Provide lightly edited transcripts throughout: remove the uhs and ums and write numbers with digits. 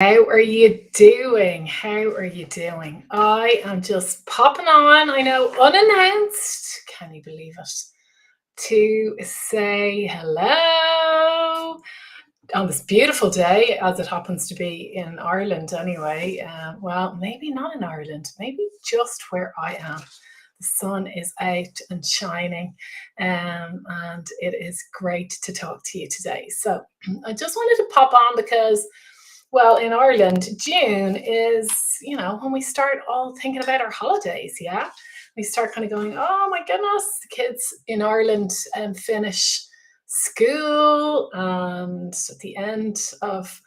How are you doing? How are you doing? I am just popping on, I know, unannounced. Can you believe it? To say hello on this beautiful day, as it happens to be in Ireland anyway. Well, maybe not in Ireland, maybe just where I am. The sun is out and shining, and it is great to talk to you today. So, I just wanted to pop on because, well, in Ireland, June is, when we start all thinking about our holidays, yeah? We start kind of going, oh my goodness, the kids in Ireland finish school, and at the end of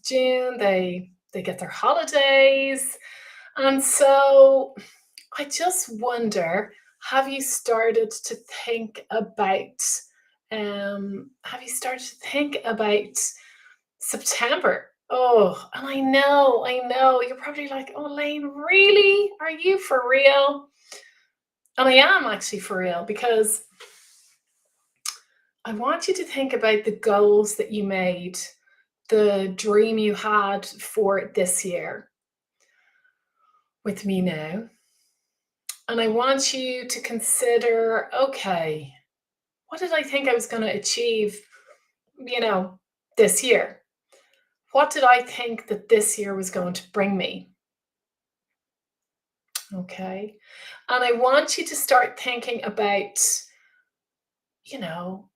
June, they get their holidays. And so I just wonder, have you started to think about September? Oh, and I know. You're probably like, oh, Lane, really? Are you for real? And I am actually for real because I want you to think about the goals that you made, the dream you had for this year with me now. And I want you to consider, okay, what did I think I was going to achieve, you know, this year? What did I think that this year was going to bring me? Okay. And I want you to start thinking about, you know,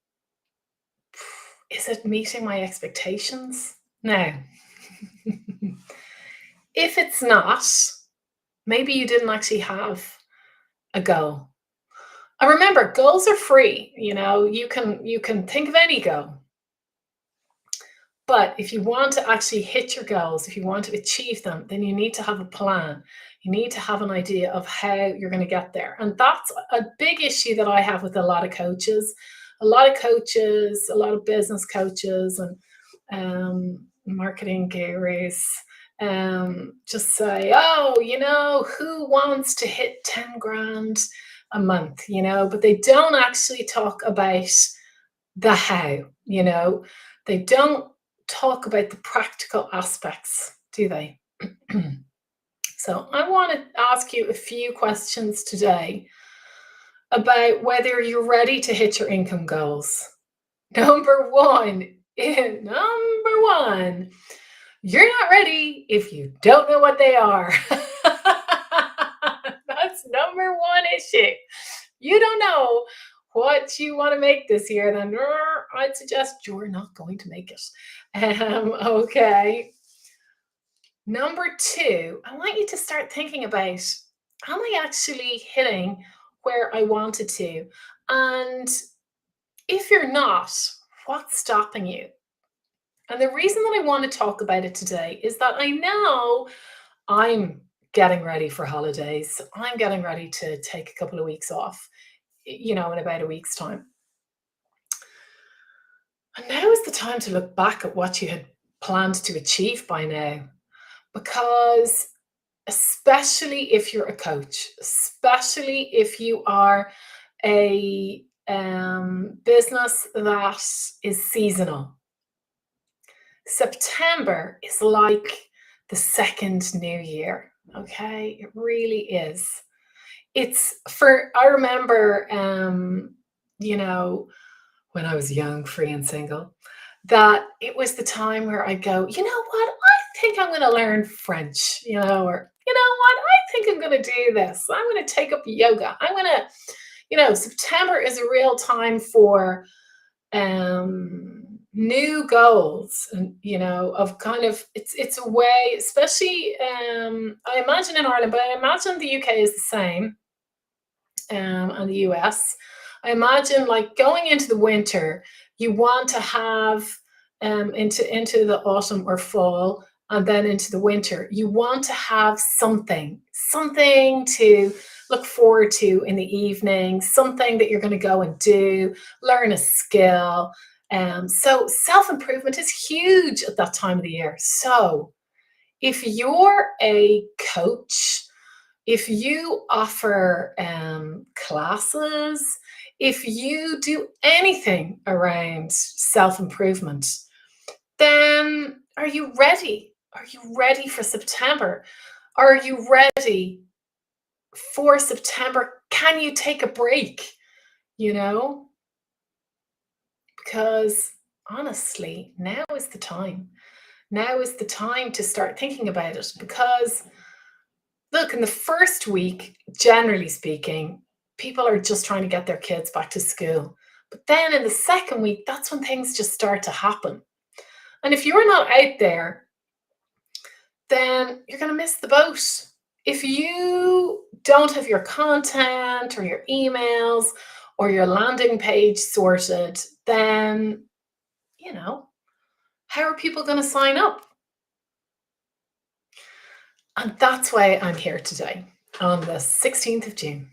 is it meeting my expectations? Now, if it's not, maybe you didn't actually have a goal. And remember, goals are free. You can think of any goal. But if you want to actually hit your goals, if you want to achieve them, then you need to have a plan. You need to have an idea of how you're going to get there. And that's a big issue that I have with a lot of coaches. A lot of coaches, a lot of business coaches and marketing gurus just say, oh, who wants to hit 10 grand a month, but they don't actually talk about the how, they don't talk about the practical aspects, do they? So I want to ask you a few questions today about whether you're ready to hit your income goals. Number one, number one, you're not ready if you don't know what they are. That's number one issue. You don't know what you want to make this year, then I'd suggest you're not going to make it. Okay. Number two, I want you to start thinking about, am I actually hitting where I wanted to? And if you're not, what's stopping you? And the reason that I want to talk about it today is that I know I'm getting ready for holidays. I'm getting ready to take a couple of weeks off, in about a week's time. And now is the time to look back at what you had planned to achieve by now. Because especially if you're a coach, especially if you are a business that is seasonal, September is like the second new year. Okay, it really is. I remember, you know, when I was young, free and single, that it was the time where I go, you know what, I think I'm going to learn French, or you know what, I think I'm going to do this. I'm going to take up yoga. I'm going to, September is a real time for new goals, and of kind of, it's a way, especially, I imagine in Ireland, but I imagine the UK is the same, and the US. I imagine, like, going into the winter, you want to have, into the autumn or fall, and then into the winter, you want to have something to look forward to in the evening, something that you're going to go and do, learn a skill. So self improvement is huge at that time of the year. So if you're a coach, if you offer classes, if you do anything around self improvement, then are you ready? Are you ready for September? Are you ready for September? Can you take a break? You know, because honestly, now is the time. Now is the time to start thinking about it because, look, in the first week, generally speaking, people are just trying to get their kids back to school. But then in the second week, that's when things just start to happen. And if you're not out there, then you're going to miss the boat. If you don't have your content or your emails or your landing page sorted, then, you know, how are people going to sign up? And that's why I'm here today on the 16th of June.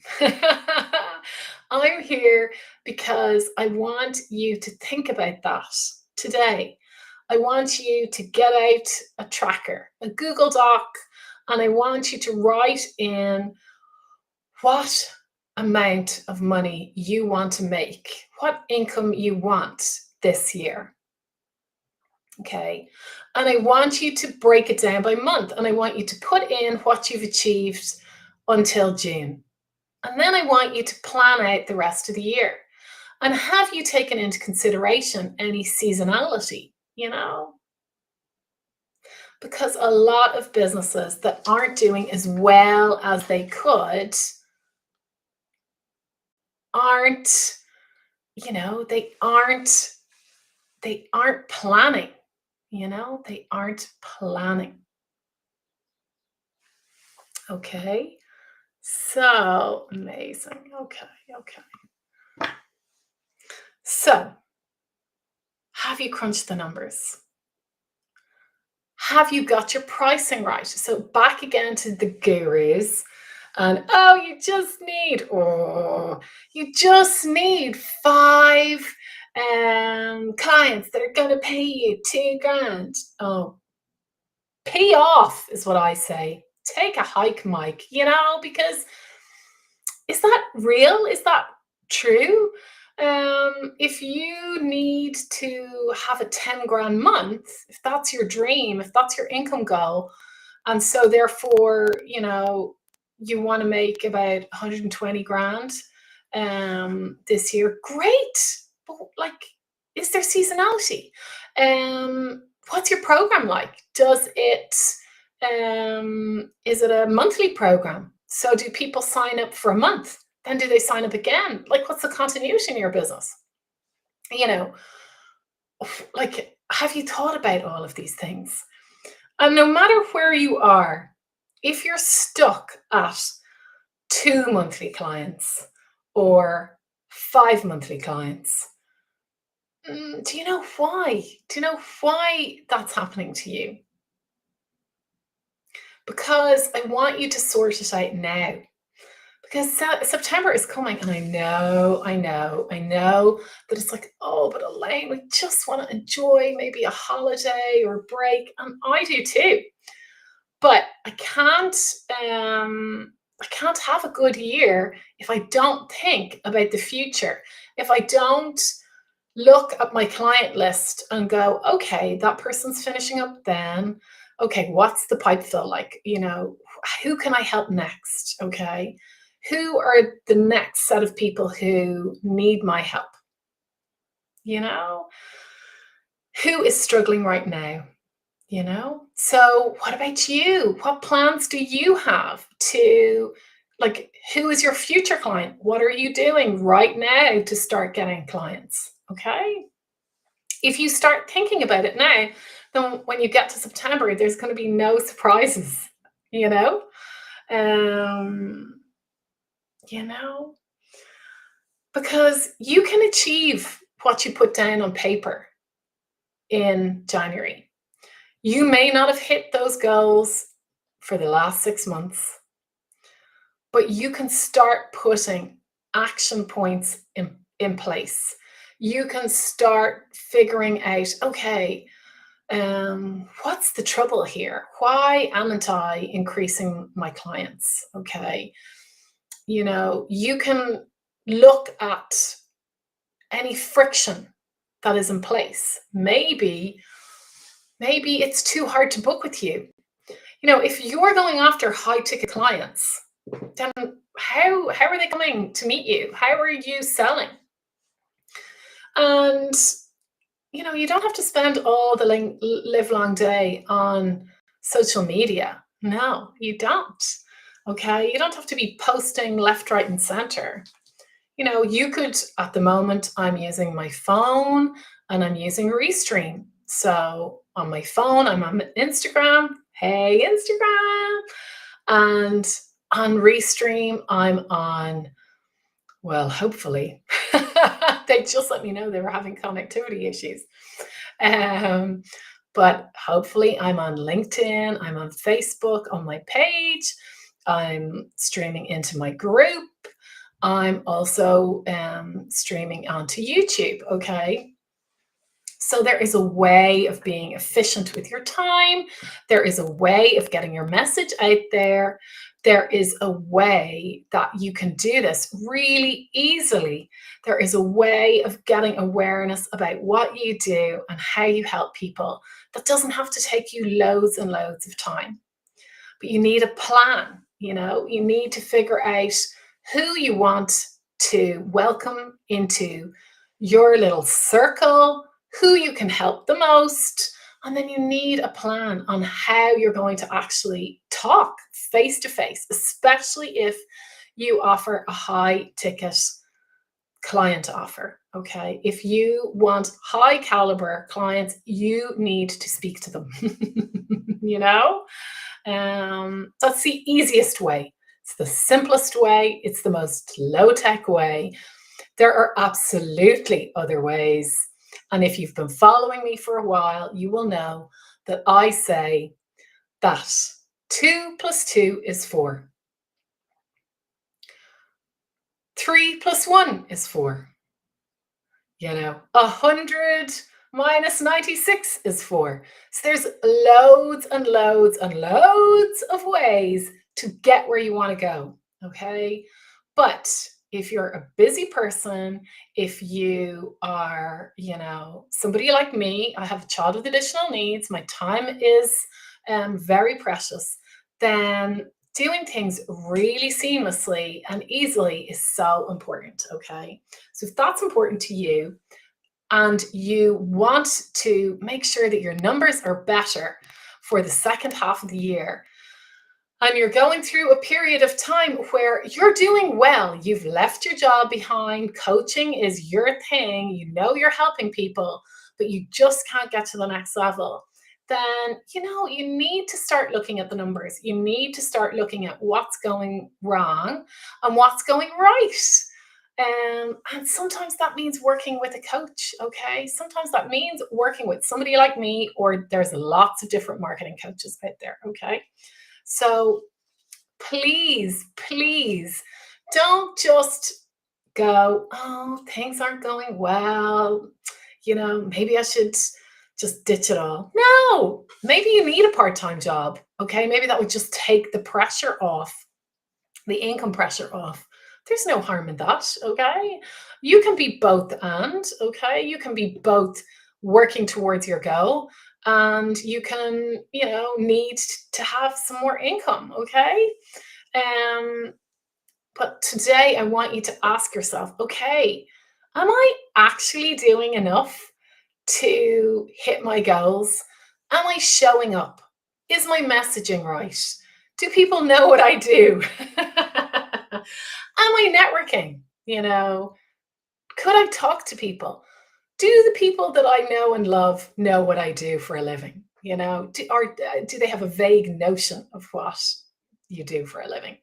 I'm here because I want you to think about that today. I want you to get out a tracker, a Google Doc, and I want you to write in what amount of money you want to make, what income you want this year. Okay. And I want you to break it down by month. And I want you to put in what you've achieved until June. And then I want you to plan out the rest of the year. And have you taken into consideration any seasonality? Because a lot of businesses that aren't doing as well as they could aren't, they aren't planning. They aren't planning. Okay. So amazing. Okay. So, have you crunched the numbers? Have you got your pricing right? So, back again to the gurus. And you just need five clients that are going to pay you 2 grand. Oh, pay off is what I say. Take a hike, Mike, because is that real? Is that true? If you need to have a 10 grand month, if that's your dream, if that's your income goal, and so therefore, you want to make about 120 grand this year, great. But like, is there seasonality? What's your program like? Is it a monthly program? So do people sign up for a month? Then do they sign up again? Like, what's the continuity in your business? You know, like, have you thought about all of these things? And no matter where you are, if you're stuck at 2 monthly clients or 5 monthly clients, do you know why? Do you know why that's happening to you? Because I want you to sort it out now. Because September is coming, and I know that it's like, oh, but Elaine, we just want to enjoy maybe a holiday or a break, and I do too. But I can't have a good year if I don't think about the future. If I don't look at my client list and go, okay, that person's finishing up then. Okay, what's the pipe fill like? Who can I help next? Okay. Who are the next set of people who need my help? Who is struggling right now? So what about you? What plans do you have to, like, who is your future client? What are you doing right now to start getting clients? Okay. If you start thinking about it now, then when you get to September, there's going to be no surprises, you know? Um, you know, because you can achieve what you put down on paper in January. You may not have hit those goals for the last 6 months, but you can start putting action points in place. You can start figuring out, okay, what's the trouble here? Why aren't I increasing my clients? Okay. You can look at any friction that is in place. Maybe Maybe it's too hard to book with you. If you're going after high ticket clients, then how are they coming to meet you? How are you selling? And you don't have to spend all the live long day on social media. No, you don't. Okay, you don't have to be posting left, right, and center. You could, at the moment, I'm using my phone and I'm using Restream. So on my phone, I'm on Instagram. Hey, Instagram. And on Restream, I'm on, well, hopefully, they just let me know they were having connectivity issues. Um, but hopefully, I'm on LinkedIn, I'm on Facebook on my page, I'm streaming into my group. I'm also streaming onto YouTube, okay? So there is a way of being efficient with your time. There is a way of getting your message out there. There is a way that you can do this really easily. There is a way of getting awareness about what you do and how you help people that doesn't have to take you loads and loads of time. But you need a plan, you need to figure out who you want to welcome into your little circle, who you can help the most, and then you need a plan on how you're going to actually talk face to face, especially if you offer a high ticket client offer. Okay, if you want high caliber clients, you need to speak to them. you know that's the easiest way. It's the simplest way. It's the most low tech way. There are absolutely other ways. And if you've been following me for a while, you will know that I say that 2 plus 2 is 4. 3 plus 1 is 4. 100 minus 96 is 4. So there's loads and loads and loads of ways to get where you want to go. Okay. But if you're a busy person, if you are, somebody like me, I have a child with additional needs, my time is very precious, then doing things really seamlessly and easily is so important. Okay. So if that's important to you and you want to make sure that your numbers are better for the second half of the year, and you're going through a period of time where you're doing well, you've left your job behind, coaching is your thing, you're helping people, but you just can't get to the next level, then, you need to start looking at the numbers. You need to start looking at what's going wrong and what's going right. And sometimes that means working with a coach, okay? Sometimes that means working with somebody like me, or there's lots of different marketing coaches out there, okay? So please, please don't just go, oh, things aren't going well. Maybe I should just ditch it all. No, maybe you need a part-time job. Okay. Maybe that would just take the pressure off, the income pressure off. There's no harm in that. Okay. You can be both and, okay. You can be both working towards your goal and you can, need to have some more income. Okay. But today I want you to ask yourself, okay, am I actually doing enough to hit my goals? Am I showing up? Is my messaging right? Do people know what I do? Am I networking? Could I talk to people? Do the people that I know and love know what I do for a living? Do they have a vague notion of what you do for a living?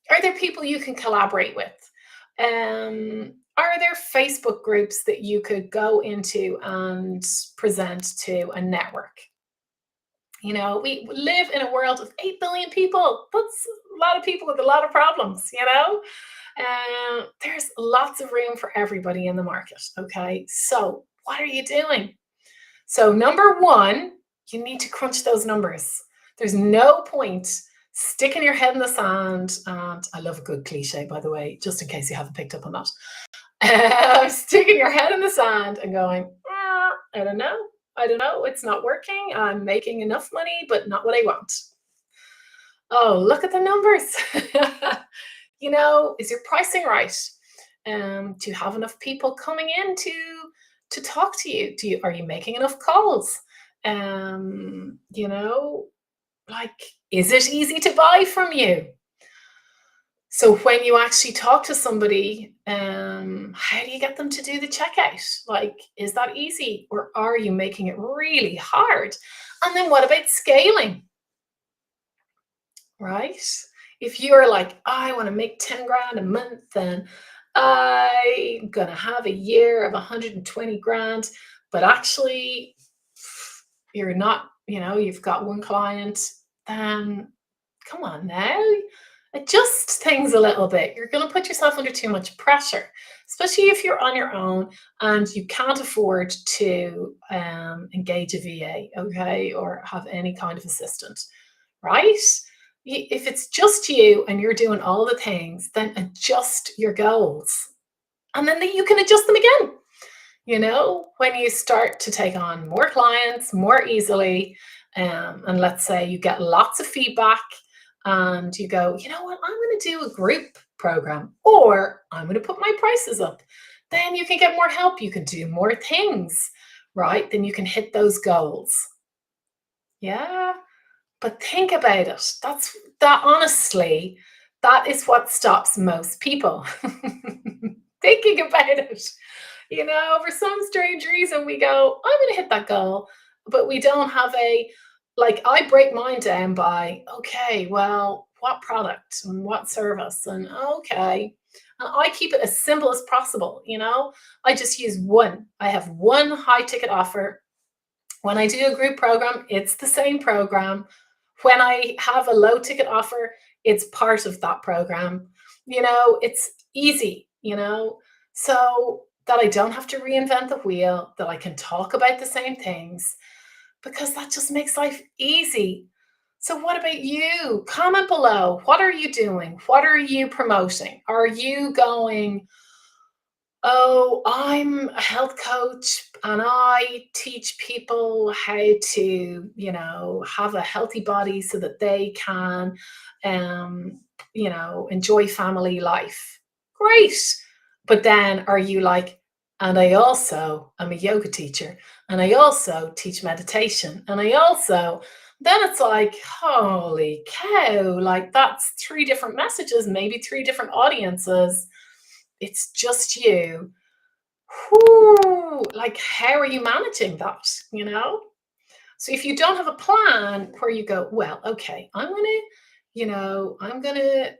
Are there people you can collaborate with? Are there Facebook groups that you could go into and present to a network? We live in a world of 8 billion people. That's a lot of people with a lot of problems, there's lots of room for everybody in the market. Okay. So what are you doing? So number one, you need to crunch those numbers. There's no point sticking your head in the sand. And I love a good cliche, by the way, just in case you haven't picked up on that. Sticking your head in the sand and going, I don't know. I don't know, it's not working. I'm making enough money, but not what I want. Oh, look at the numbers. Is your pricing right? Do you have enough people coming in to talk to you? Are you making enough calls? Um, you know, like, is it easy to buy from you? So when you actually talk to somebody, how do you get them to do the checkout? Like, is that easy, or are you making it really hard? And then what about scaling, right? If you're like, I want to make 10 grand a month, then I'm gonna have a year of 120 grand, but actually you're not, you've got one client, then come on now, adjust things a little bit. You're going to put yourself under too much pressure, especially if you're on your own and you can't afford to engage a VA, okay, or have any kind of assistant, right? If it's just you and you're doing all the things, then adjust your goals, and then you can adjust them again. When you start to take on more clients more easily, and let's say you get lots of feedback and you go, you know what, I'm going to do a group program, or I'm going to put my prices up, then you can get more help. You can do more things, right? Then you can hit those goals. Yeah. But think about it. Honestly, that is what stops most people thinking about it. For some strange reason, we go, I'm going to hit that goal, but we don't have I break mine down by, okay, well, what product and what service, and okay. And I keep it as simple as possible. I just use one. I have one high ticket offer. When I do a group program, it's the same program. When I have a low ticket offer, it's part of that program. It's easy, so that I don't have to reinvent the wheel, that I can talk about the same things, because that just makes life easy. So, what about you? Comment below. What are you doing? What are you promoting? Are you going, oh, I'm a health coach and I teach people how to, have a healthy body so that they can, enjoy family life? Great. But then are you like, and I also am a yoga teacher, and I also teach meditation, and then it's like, holy cow, like that's three different messages, maybe three different audiences. It's just you. Whoo, like, how are you managing that? So if you don't have a plan where you go, well, okay, I'm gonna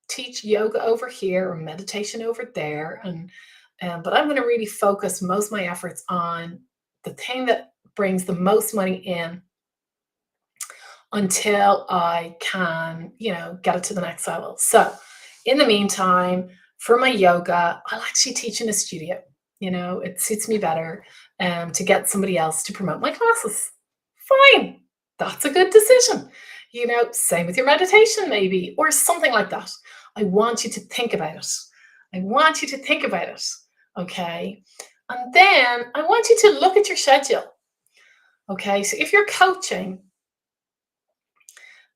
teach yoga over here or meditation over there, and but I'm gonna really focus most of my efforts on the thing that brings the most money in until I can, get it to the next level. So in the meantime, for my yoga, I'll actually teach in a studio. It suits me better to get somebody else to promote my classes. Fine. That's a good decision. Same with your meditation, maybe, or something like that. I want you to think about it. I want you to think about it. Okay. And then I want you to look at your schedule. Okay. So if you're coaching,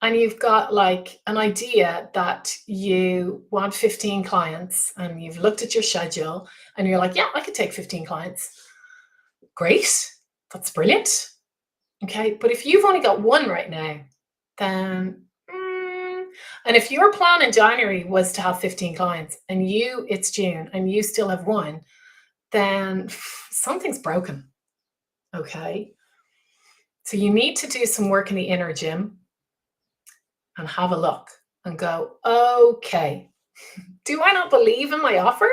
and you've got like an idea that you want 15 clients, and you've looked at your schedule and you're like, yeah, I could take 15 clients. Great. That's brilliant. Okay. But if you've only got one right now, then, and if your plan in January was to have 15 clients and it's June and you still have one, then something's broken. Okay. So you need to do some work in the inner gym and have a look and go, okay, do I not believe in my offer?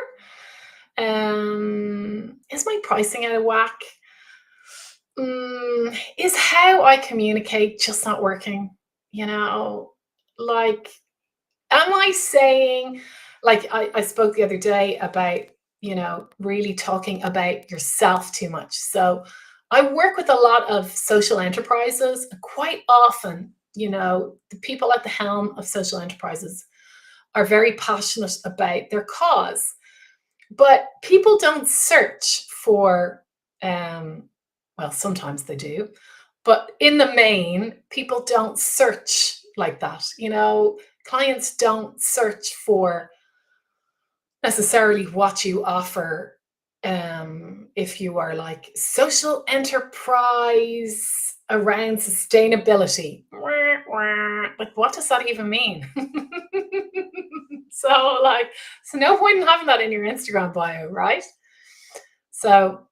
Is my pricing out of whack? Is how I communicate just not working? Like, am I saying, like, I spoke the other day about, really talking about yourself too much. So I work with a lot of social enterprises. Quite often, the people at the helm of social enterprises are very passionate about their cause, but people don't search for Well, sometimes they do. But in the main, people don't search like that. Clients don't search for necessarily what you offer. If you are like social enterprise around sustainability, like what does that even mean? So no point in having that in your Instagram bio, right? So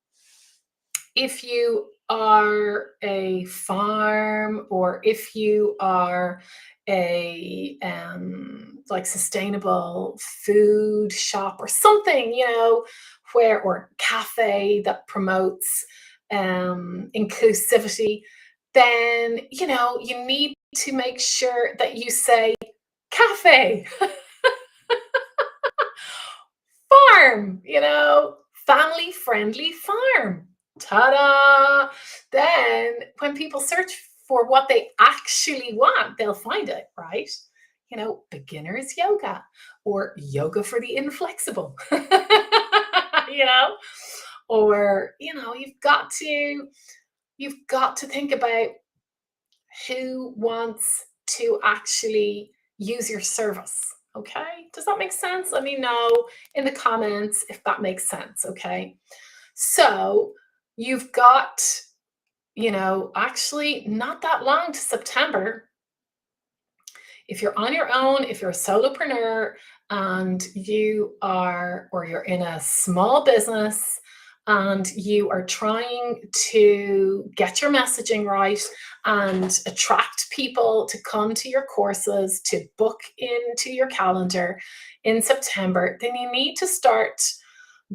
if you are a farm, or if you are a like sustainable food shop or something, or cafe that promotes inclusivity, then you need to make sure that you say cafe, farm, family friendly farm. Ta-da! Then when people search for what they actually want, they'll find it, right? Beginners yoga, or yoga for the inflexible. you know, or you've got to think about who wants to actually use your service. Okay, does that make sense? Let me know in the comments if that makes sense. Okay, so you've got actually not that long to September. If you're on your own, if you're a solopreneur, and you're in a small business, and you are trying to get your messaging right and attract people to come to your courses, to book into your calendar in September, then you need to start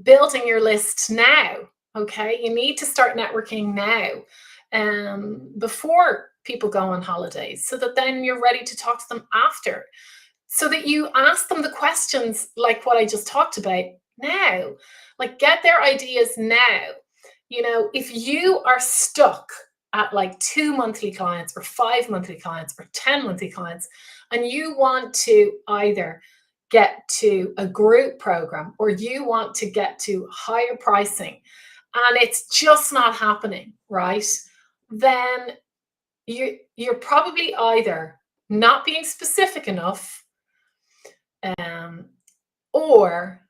building your list now. Okay, you need to start networking now, before people go on holidays, so that then you're ready to talk to them after, so that you ask them the questions like what I just talked about now. Like, get their ideas now. If you are stuck at like 2 monthly clients, or 5 monthly clients, or 10 monthly clients, and you want to either get to a group program, or you want to get to higher pricing, and it's just not happening, right? Then you're probably either not being specific enough, um, or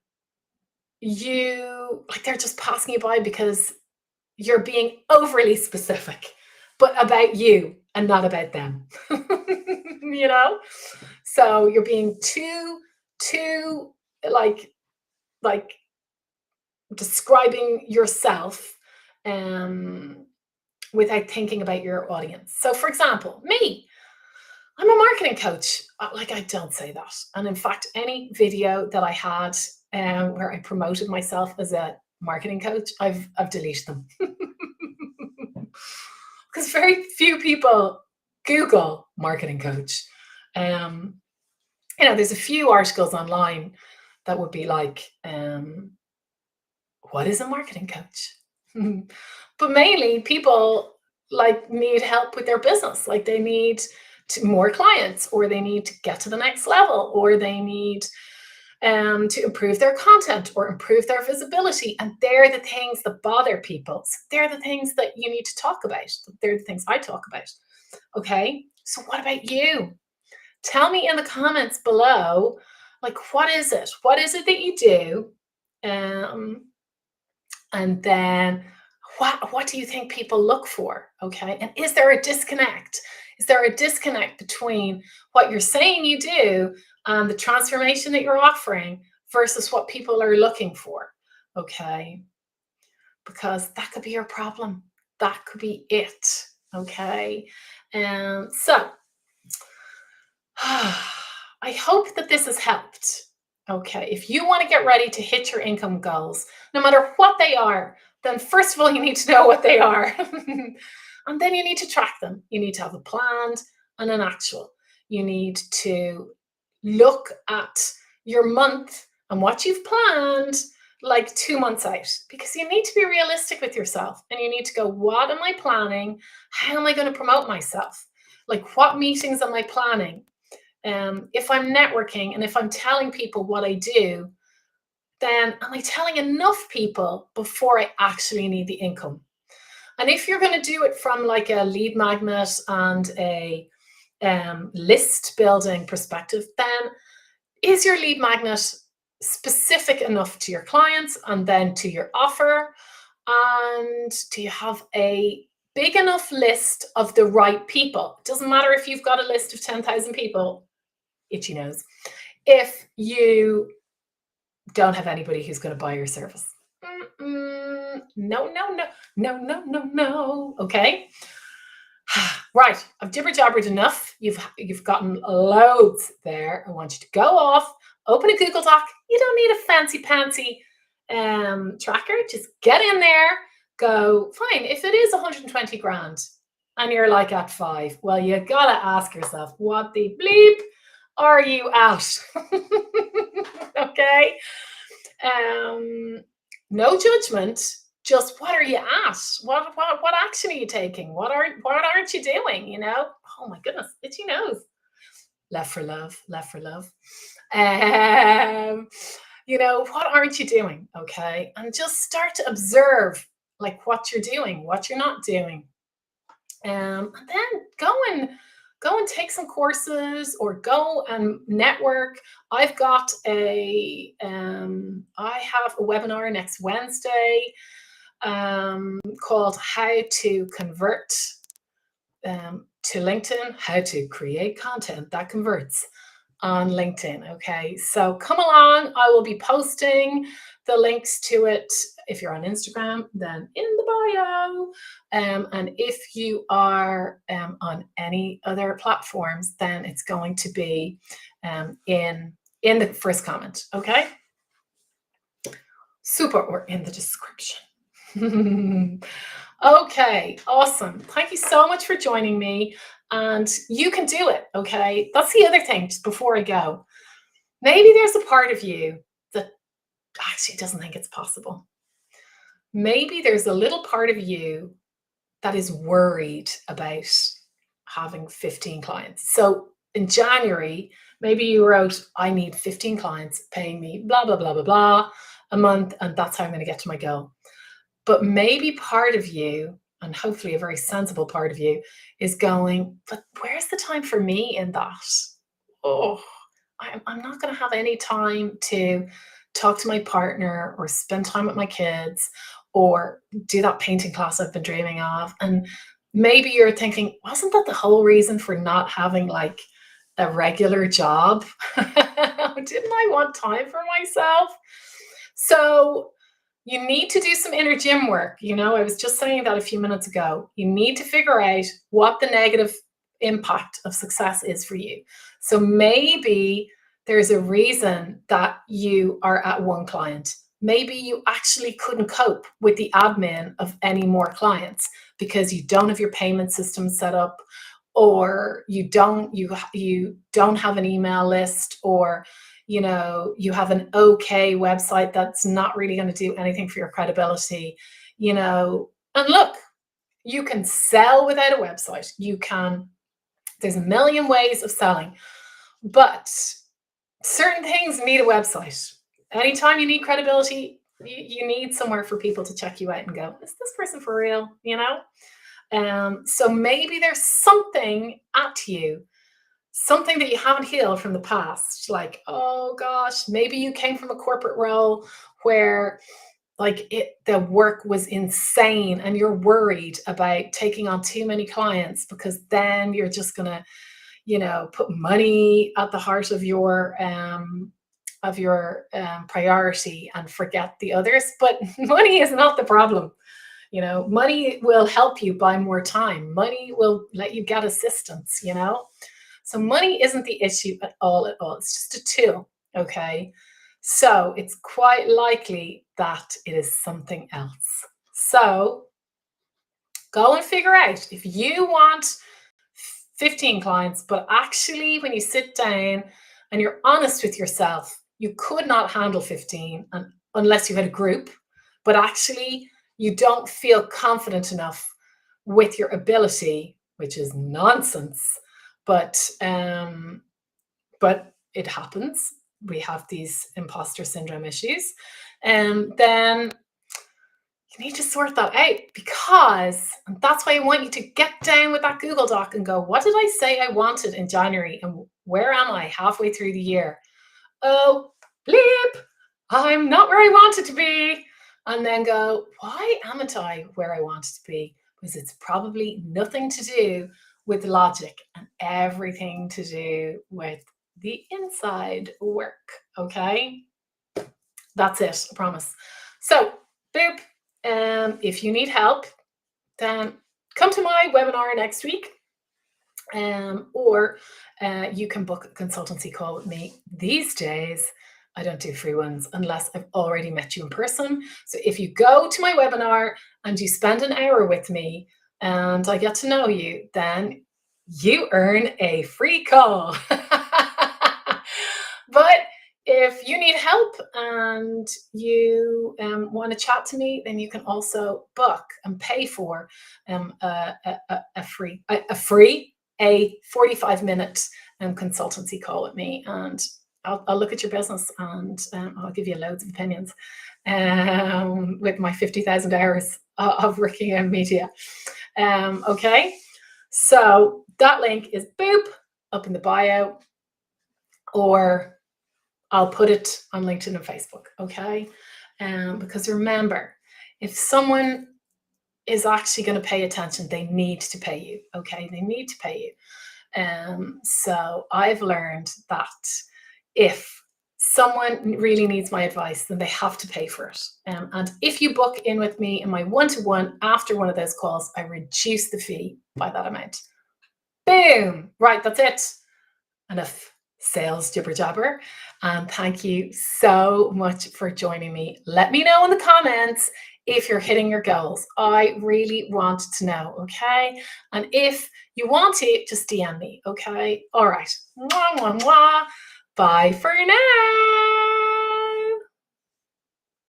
they're just passing you by because you're being overly specific, but about you and not about them. you know so you're being too like describing yourself, um without thinking about your audience. So for example, me, I'm a marketing coach. Like, I don't say that. And in fact, any video that I had where I promoted myself as a marketing coach, I've deleted them. Because very few people Google marketing coach. Um, there's a few articles online that would be like, what is a marketing coach? But mainly people need help with their business. Like, they need more clients, or they need to get to the next level, or they need to improve their content or improve their visibility. And they're the things that bother people. So they're the things that you need to talk about. They're the things I talk about. Okay, so what about you? Tell me in the comments below, like, what is it? What is it that you do? And then what do you think people look for? Okay, and is there a disconnect? Is there a disconnect between what you're saying you do and the transformation that you're offering versus what people are looking for? Okay, because that could be your problem. That could be it. Okay, so I hope that this has helped. Okay, if you want to get ready to hit your income goals, no matter what they are, then first of all, you need to know what they are. And then you need to track them. You need to have a planned and an actual. You need to look at your month and what you've planned like 2 months out, because you need to be realistic with yourself, and you need to go, what am I planning? How am I going to promote myself? Like, what meetings am I planning? If I'm networking and if I'm telling people what I do, then am I telling enough people before I actually need the income? And if you're going to do it from like a lead magnet and a list building perspective, then is your lead magnet specific enough to your clients and then to your offer? And do you have a big enough list of the right people? It doesn't matter if you've got a list of 10,000 people, itchy nose, if you don't have anybody who's going to buy your service. No, no, no, no, no, no, no. Okay. Right, I've jibber jabbered enough. You've gotten loads there. I want you to go off, open a Google Doc. You don't need a fancy pantsy tracker. Just get in there. Go fine. If it is 120 grand, and you're like at 5, well, you gotta ask yourself, what the bleep are you at? Okay. No judgment. Just what are you at? What action are you taking? What aren't you doing? You know? Oh my goodness, itchy nose. Left for love, left for love. You know, what aren't you doing? Okay. And just start to observe like what you're doing, what you're not doing. And then go and take some courses or go and network. I have a webinar next Wednesday called How to Convert to LinkedIn, how to create content that converts on LinkedIn. Okay, so come along. I will be posting the links to it. If you're on Instagram, then in the bio. And if you are on any other platforms, then it's going to be in the first comment. Okay, super, or in the description. Okay, awesome. Thank you so much for joining me. And you can do it, okay? That's the other thing, just before I go. Maybe there's a part of you that actually doesn't think it's possible. Maybe there's a little part of you that is worried about having 15 clients. So in January, maybe you wrote, I need 15 clients paying me blah, blah, blah, blah, blah a month, and that's how I'm going to get to my goal. But maybe part of you, and hopefully a very sensible part of you, is going, but where's the time for me in that? Oh, I'm not going to have any time to talk to my partner or spend time with my kids or do that painting class I've been dreaming of. And maybe you're thinking, wasn't that the whole reason for not having like a regular job? Didn't I want time for myself? So you need to do some inner gym work. You know, I was just saying that a few minutes ago. You need to figure out what the negative impact of success is for you. So maybe there's a reason that you are at one client. Maybe you actually couldn't cope with the admin of any more clients because you don't have your payment system set up, or you don't have an email list, or you know, you have an okay website that's not really going to do anything for your credibility, you know. And look, you can sell without a website. There's a million ways of selling, but certain things need a website. Anytime you need credibility, you need somewhere for people to check you out and go, is this person for real? You know? So maybe there's something at you, something that you haven't healed from the past. Like, oh gosh, maybe you came from a corporate role where like the work was insane and you're worried about taking on too many clients because then you're just gonna, you know, put money at the heart of your priority and forget the others. But money is not the problem. You know, money will help you buy more time. Money will let you get assistance, you know. So money isn't the issue at all. It's just a tool, okay? So it's quite likely that it is something else. So go and figure out if you want 15 clients, but actually when you sit down and you're honest with yourself, you could not handle 15 unless you had a group, but actually you don't feel confident enough with your ability, which is nonsense. But it happens. We have these imposter syndrome issues. And then you need to sort that out, because and that's why I want you to get down with that Google Doc and go, what did I say I wanted in January? And where am I halfway through the year? Oh, bleep, I'm not where I wanted to be. And then go, why amn't I where I wanted to be? Because it's probably nothing to do with logic and everything to do with the inside work. Okay. That's it, I promise. So, boop. If you need help, then come to my webinar next week. Or you can book a consultancy call with me. These days, I don't do free ones unless I've already met you in person. So if you go to my webinar and you spend an hour with me and I get to know you, then you earn a free call. But if you need help and you want to chat to me, then you can also book and pay for a free 45-minute consultancy call with me, and I'll look at your business and I'll give you loads of opinions with my 50,000 hours of working in media. Okay, so that link is boop up in the bio, or I'll put it on LinkedIn and Facebook. Okay, because remember, if someone is actually going to pay attention, they need to pay you. Okay, they need to pay you. So I've learned that if someone really needs my advice, then they have to pay for it. And if you book in with me in my one-to-one after one of those calls, I reduce the fee by that amount. Boom! Right, that's it. Enough sales jibber jabber. And thank you so much for joining me. Let me know in the comments if you're hitting your goals. I really want to know, okay? And if you want it, just DM me, okay? All right. Mwah, mwah, mwah. Bye for now.